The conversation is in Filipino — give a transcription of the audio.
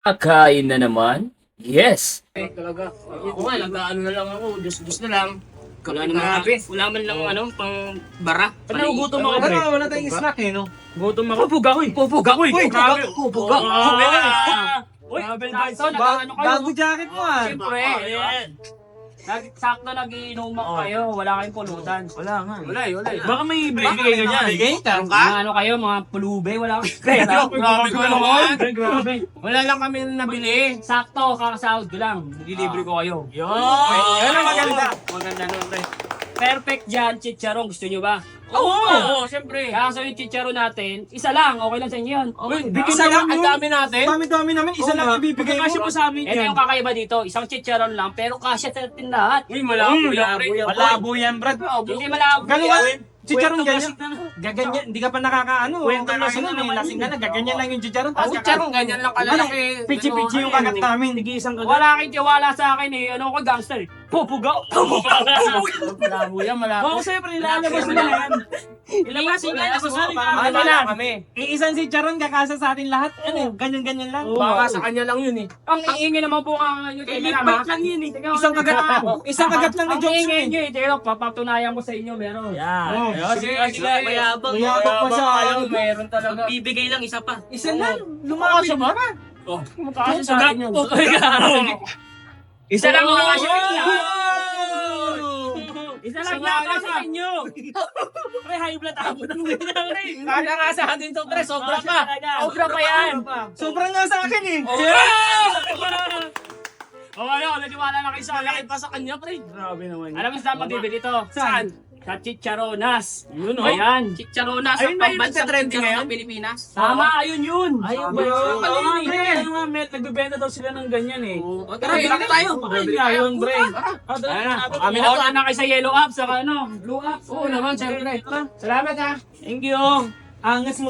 Kakain na naman? Yes! Talaga. Ako nga, nag-ano na lang ako. Diyos na lang. Wala naman wala man lang pang bara. Ano, gutom ako, pre? Wala tayong snack eh, no? Gutom ako. Pupug ako eh. Pupug ako eh. Pupug ako. Uy, Bago jacket mo ah. siyempre. Sakto nagiinuman kayo. Wala kayong pulutan. Wala nga. Wala eh. Baka may bigay ka dyan. Bigay ka? Mga ano kayo, mga pulube. Wala kayong pera. Grabe ka naman. Grabe. Wala lang kami nabili. Sakto, kakasahod ko lang. Nililibre ko kayo. Yan ang maganda. Maganda nun, pre. Perfect dyan, chicharon. Gusto nyo ba? Oo, siyempre. Kaso yung chicharon natin, isa lang. Okay lang sa inyo yun. Isa lang ang yun. dami natin. Dami namin. Isa lang ibibigay mo. Kasi po sa amin ito yung kakaiba dito. Isang chicharon lang, pero kasya sa atin lahat. Uy, malabo yan. Malabo yan, Brad. Hindi malabo. Ganun ka. Chicharon ganyan. Gaganyan. Hindi ka pa nakakaano. Kwento lasing na. Lasing ka na. Gaganyan lang yung chicharon. Chicharon, ganyan lang kalalaki. Pichi-pichi yung kagat namin. Nag-iisang kagat. Wala kayong tiwala sa akin eh. Ano ko gangster eh. Pupugaw. Malabo yan, malabo. Oo, siyempre, nilalabas mo yan. Ilabas mo yan. Ano lang kami. Iisang chicharon kakasa sa atin lahat. Ano, ganyan-ganyan lang. Baka sa kanya lang yun eh. Ang ingay naman po nga yun. Clickbait lang yun eh. Isang kagat lang na Ang jokes ingay eh. nyo eh. Teka, papatunayan ko sa inyo meron. Yan. Sige, Mayabang pa siya. Meron talaga. Bibigay lang isa pa. Isa Oo. lang. Lumapit ba? Oh. Mukha sa akin yun. Isa lang makakasya sa inyo. Isa lang nakakasya sa inyo. Pre, high blood ako ng ganyan. Kaya nga sa atin to, pre. Sobra pa. Sobra pa yan. Sobrang nga sa akin eh. O ano, naniwala na kayo sa akin. Pa sa kanya, pre. Grabe naman. Alam mo saan magbibili ito? Saan? Sa Chicharonas. Yun, oh. Ayan. Chicharonas Ayun ang ba yung pambansang nagtatrending chicharon ngayon? ng Pilipinas. Tama, ayun yun. Ayun ba Ayun, yun? ayun, Pre, pre. yung mga met, nagbibenta daw sila ng ganyan eh. Tara, bili tayo. Bibili yun, pre. Ayan na. Kami na to. Anak kayo sa yellow up, saka ano, blue up. Oo naman, syempre. Salamat ha. Thank you. Angas mo